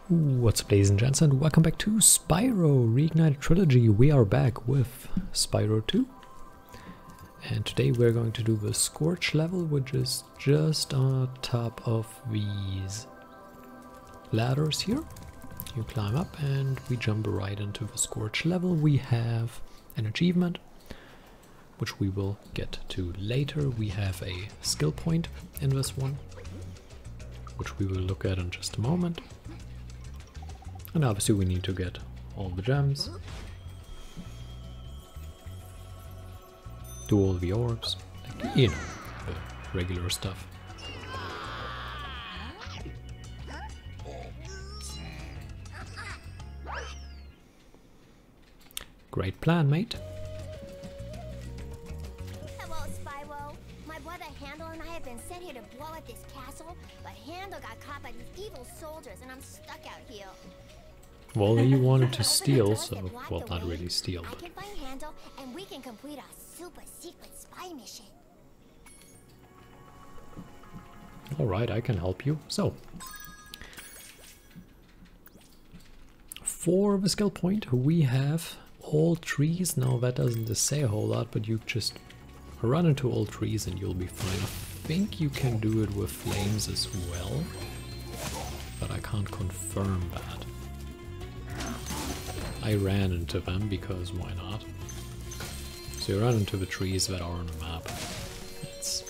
What's up, ladies and gents, and welcome back to Spyro Reignited Trilogy. We are back with Spyro 2. And today we're going to do the Scorch level, which is just on top of these ladders here. You climb up and we jump right into the Scorch level. We have an achievement, which we will get to later. We have a skill point in this one, which we will look at in just a moment. And obviously we need to get all the gems, do all the orbs, like, you know, the regular stuff. Great plan, mate. Hello, Spyro. My brother Handel and I have been sent here to blow up this castle, but Handel got caught by these evil soldiers and I'm stuck out here. Well, you wanted to steal, so, well, not really steal, but... I can find Handel and we can complete our super secret spy mission. Alright, I can help you. So, for the skill point, we have all trees. Now, that doesn't say a whole lot, but you just run into all trees and you'll be fine. I think you can do it with flames as well, but I can't confirm that. I ran into them because why not? So you run into the trees that are on the map. It's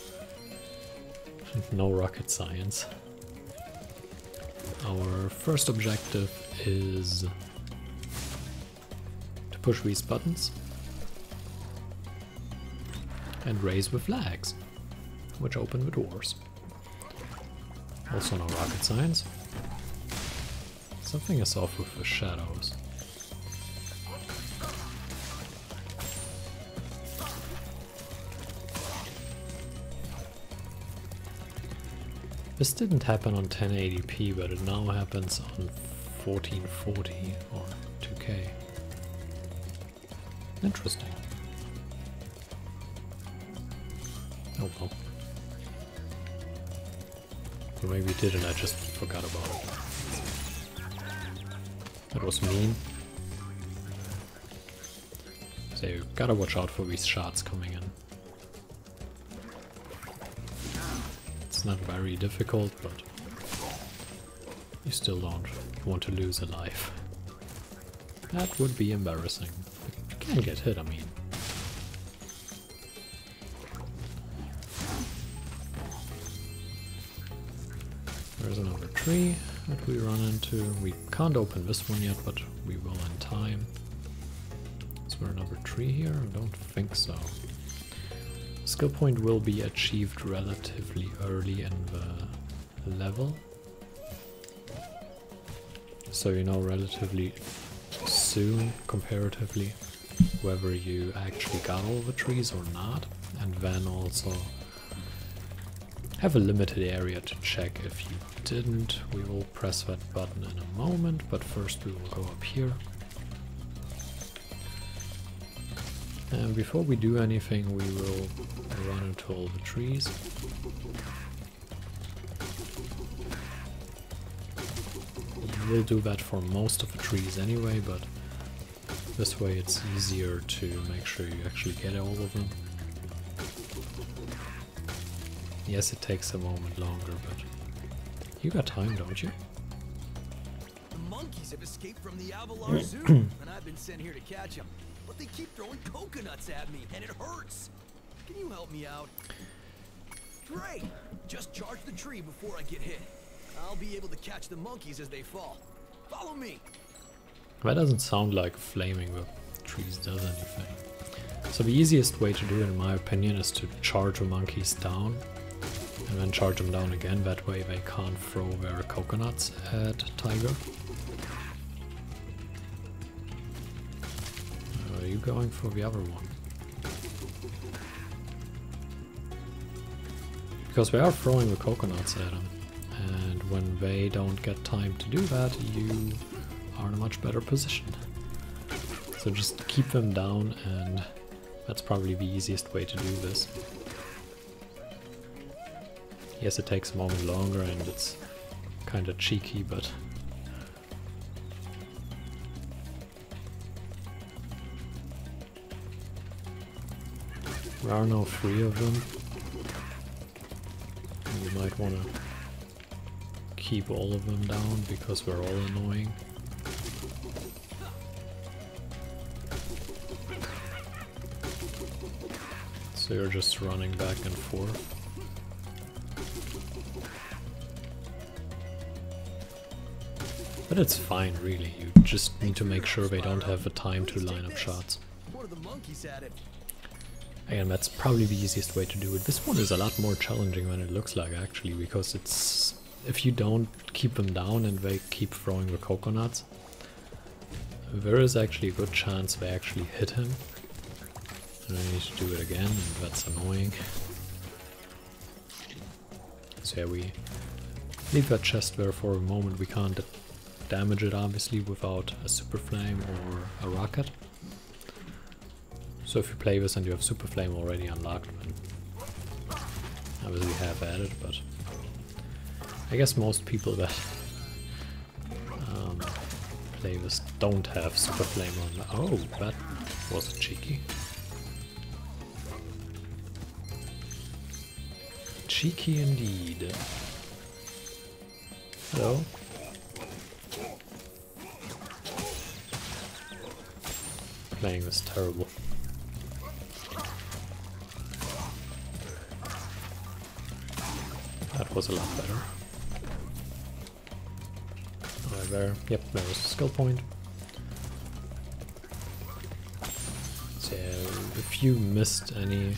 no rocket science. Our first objective is to push these buttons and raise the flags, which open the doors. Also no rocket science. Something is off with the shadows. This didn't happen on 1080p, but it now happens on 1440 or 2K. Interesting. Oh well. Or maybe it didn't, I just forgot about it. That was mean. So you gotta watch out for these shots coming in. Not very difficult, but you still don't want to lose a life. That would be embarrassing. You can get hit, I mean. There's another tree that we run into. We can't open this one yet, but we will in time. Is there another tree here? I don't think so. Skill point will be achieved relatively early in the level, so you know relatively soon, comparatively, whether you actually got all the trees or not, and then also have a limited area to check if you didn't. We will press that button in a moment, but first we will go up here. And before we do anything, we will run into all the trees. You will do that for most of the trees anyway, but this way it's easier to make sure you actually get all of them. Yes, it takes a moment longer, but you got time, don't you? The monkeys have escaped from the Avalar Zoo, and I've been sent here to catch them. But they keep throwing coconuts at me, and it hurts. Can you help me out? Great! Just charge the tree before I get hit. I'll be able to catch the monkeys as they fall. Follow me! That doesn't sound like flaming the trees does anything. So the easiest way to do it, in my opinion, is to charge the monkeys down, and then charge them down again. That way they can't throw their coconuts at Tiger. Are you going for the other one? Because they are throwing the coconuts at them, and when they don't get time to do that, you are in a much better position. So just keep them down, and that's probably the easiest way to do this. Yes, it takes a moment longer, and it's Kinda cheeky, but there are now 3 of them. You might wanna keep all of them down because we're all annoying. So you're just running back and forth. But it's fine, really. You just need to make sure they don't have the time to line up shots. One of the monkeys had it. Again, that's probably the easiest way to do it. This one is a lot more challenging than it looks like, actually, because it's... if you don't keep them down and they keep throwing the coconuts, there is actually a good chance they actually hit him. And I need to do it again, and that's annoying. So yeah, we leave that chest there for a moment. We can't damage it, obviously, without a super flame or a rocket. So if you play this and you have super flame already unlocked, then obviously have at it, but I guess most people that play this don't have super flame on. Oh, that was cheeky. Cheeky indeed. Hello. Playing this terrible. That was a lot better. Right there. Yep, there was a skill point. So if you missed any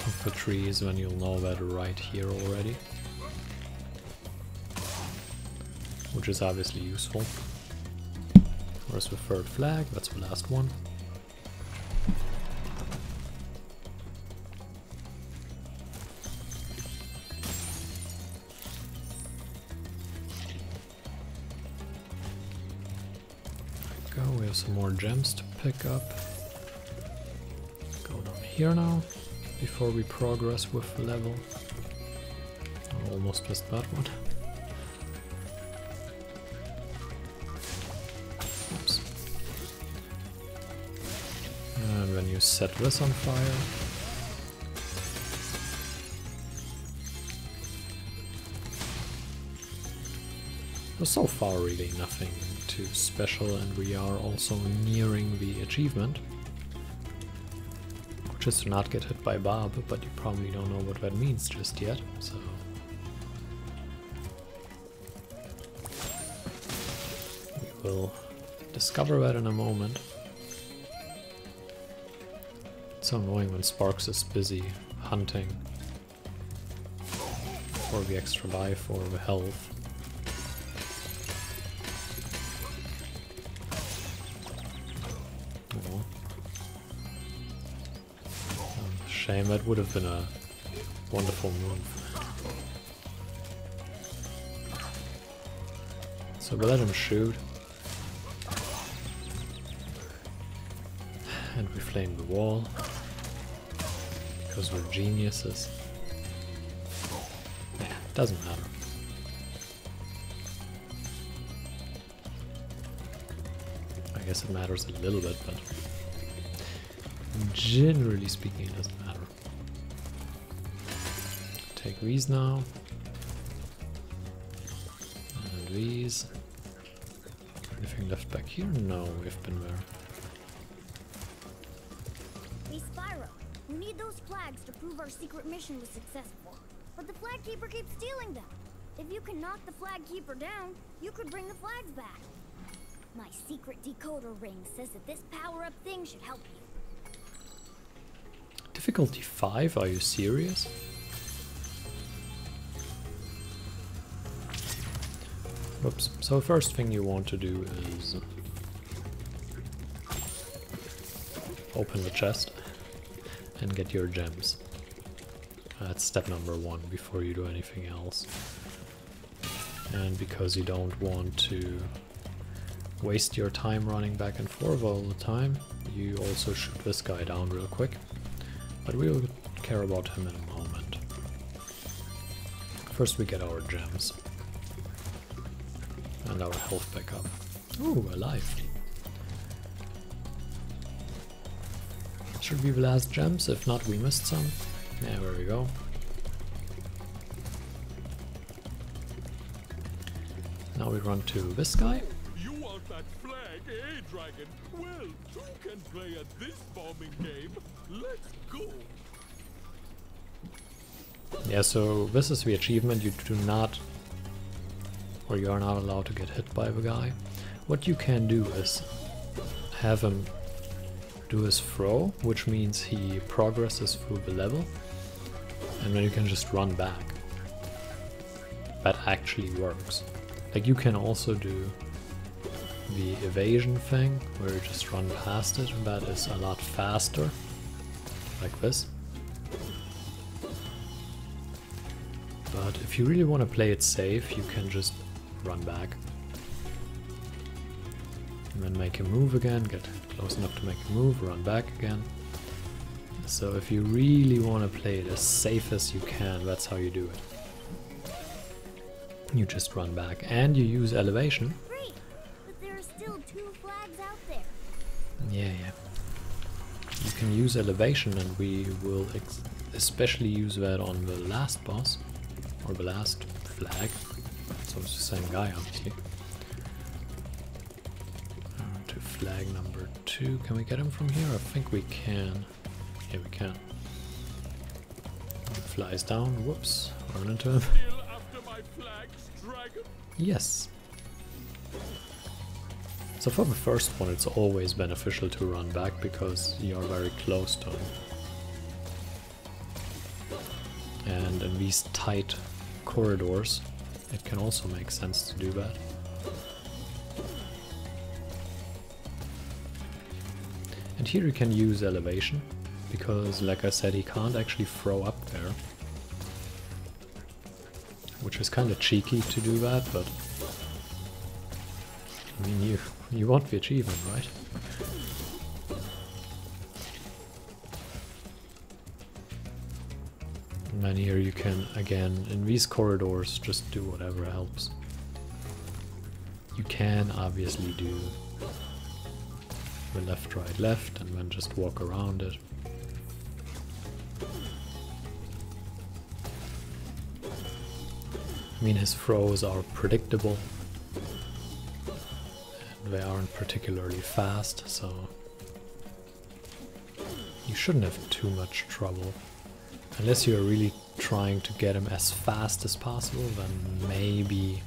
of the trees, then you'll know that right here already. Which is obviously useful. Where's the third flag? That's the last one. There we go, we have some more gems to pick up. Go down here now, before we progress with the level. I almost missed that one. And when you set this on fire, well, so far really nothing too special, and we are also nearing the achievement, which is to not get hit by Bob, but you probably don't know what that means just yet, so we will discover that in a moment. It's so annoying when Sparks is busy hunting for the extra life or the health. Oh. Shame, that would have been a wonderful move. So we let him shoot. And we flame the wall. Because we're geniuses. Yeah, doesn't matter. I guess it matters a little bit, but generally speaking it doesn't matter. Take these now. And these. Anything left back here? No, we've been there. Hey Spyro, we need those flags to prove our secret mission was successful. But the flag keeper keeps stealing them. If you can knock the flag keeper down, you could bring the flags back. My secret decoder ring says that this power-up thing should help you. Difficulty 5? Are you serious? Oops. So the first thing you want to do is open the chest and get your gems. That's step number 1 before you do anything else. And because you don't want to waste your time running back and forth all the time, you also shoot this guy down real quick. But we'll care about him in a moment. First we get our gems. And our health back up. Ooh, alive. Should be the last gems, if not we missed some. Yeah, there we go. Now we run to this guy. You want that flag, eh, Dragon? Well, two can play at this bombing game. Let's go. Yeah, so this is the achievement. You do not, or you are not allowed to get hit by the guy. What you can do is have him do his throw, which means he progresses through the level, and then you can just run back. That actually works. Like, you can also do the evasion thing, where you just run past it, and that is a lot faster, like this. But if you really want to play it safe, you can just run back. And then make a move again, get close enough to make a move, run back again. So if you really want to play it as safe as you can, that's how you do it. You just run back and you use elevation. Great, but there are still 2 flags out there. Yeah. You can use elevation, and we will especially use that on the last boss, or the last flag. So it's the same guy, obviously. To flag number 2. Can we get him from here? I think we can. Yeah, we can. He flies down. Whoops. Run into him. Still after my flags, Dragon? Yes. So for the first one, it's always beneficial to run back because you're very close to him. And in these tight corridors, it can also make sense to do that. And here you can use elevation, because like I said, he can't actually throw up there. Which is kind of cheeky to do that, but I mean, you want the achievement, right? And then here you can, again, in these corridors, just do whatever helps. You can obviously do the left, right, left, and then just walk around it. I mean, his throws are predictable, and they aren't particularly fast, so you shouldn't have too much trouble. Unless you're really trying to get him as fast as possible, then maybe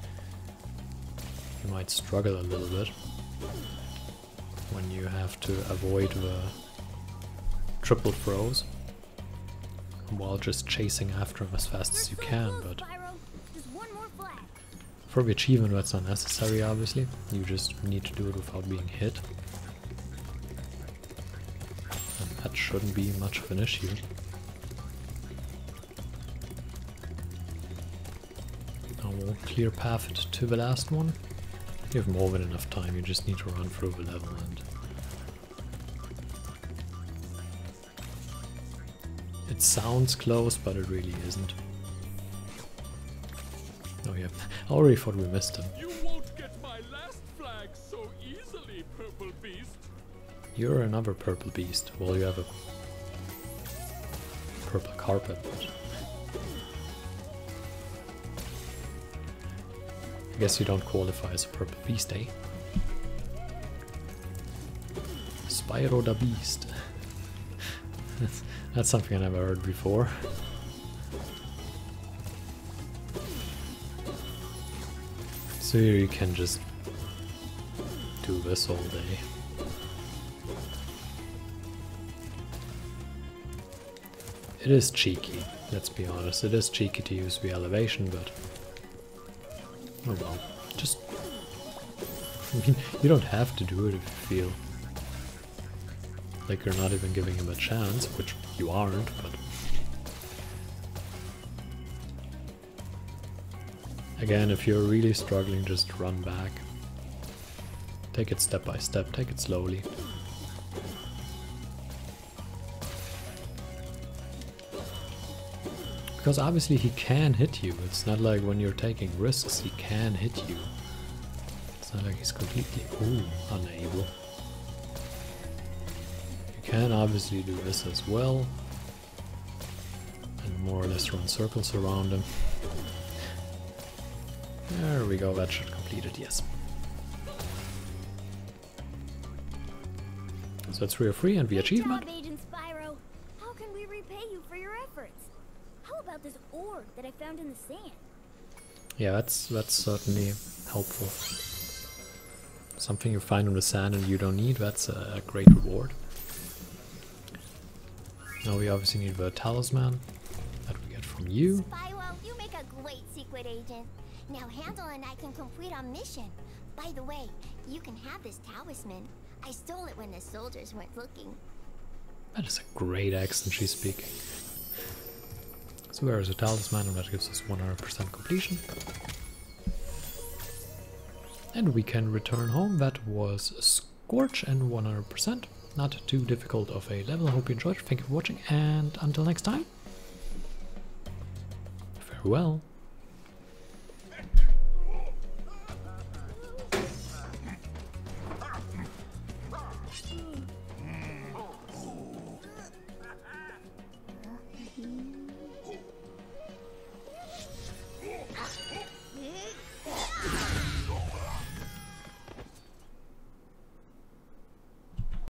you might struggle a little bit when you have to avoid the triple throws while just chasing after him as fast as you can, but for the achievement that's not necessary, obviously. You just need to do it without being hit. And that shouldn't be much of an issue. Now we'll clear path to the last one. You have more than enough time, you just need to run through the level and it sounds close, but it really isn't. Oh yeah, I already thought we missed him. You won't get my last flag so easily, Purple Beast. You're another purple beast. Well, you have a purple carpet, but I guess you don't qualify as a purple beast, eh? Spyro the Beast. That's something I never heard before. So here you can just do this all day. It is cheeky, let's be honest. It is cheeky to use the elevation, but oh well. Just, I mean, you don't have to do it if you feel like you're not even giving him a chance, which you aren't, but again, if you're really struggling, just run back. Take it step by step, take it slowly. Because obviously he can hit you. It's not like when you're taking risks, he can hit you. It's not like he's completely unable. You can obviously do this as well. And more or less run circles around him. There we go, that should complete it, yes. So that's 3 of 3 and the achievement. Good job, Agent Spyro. How can we repay you for your efforts? How about this orb that I found in the sand? Yeah, that's certainly helpful. Something you find on the sand and you don't need, that's a great reward. Now we obviously need the talisman that we get from you. Spyro, you make a great secret agent. Now Handel and I can complete our mission. By the way, you can have this talisman. I stole it when the soldiers weren't looking. That is a great accent she's speaking. So there is a talisman and that gives us 100% completion. And we can return home. That was Scorch and 100%. Not too difficult of a level. I hope you enjoyed. Thank you for watching and until next time. Farewell.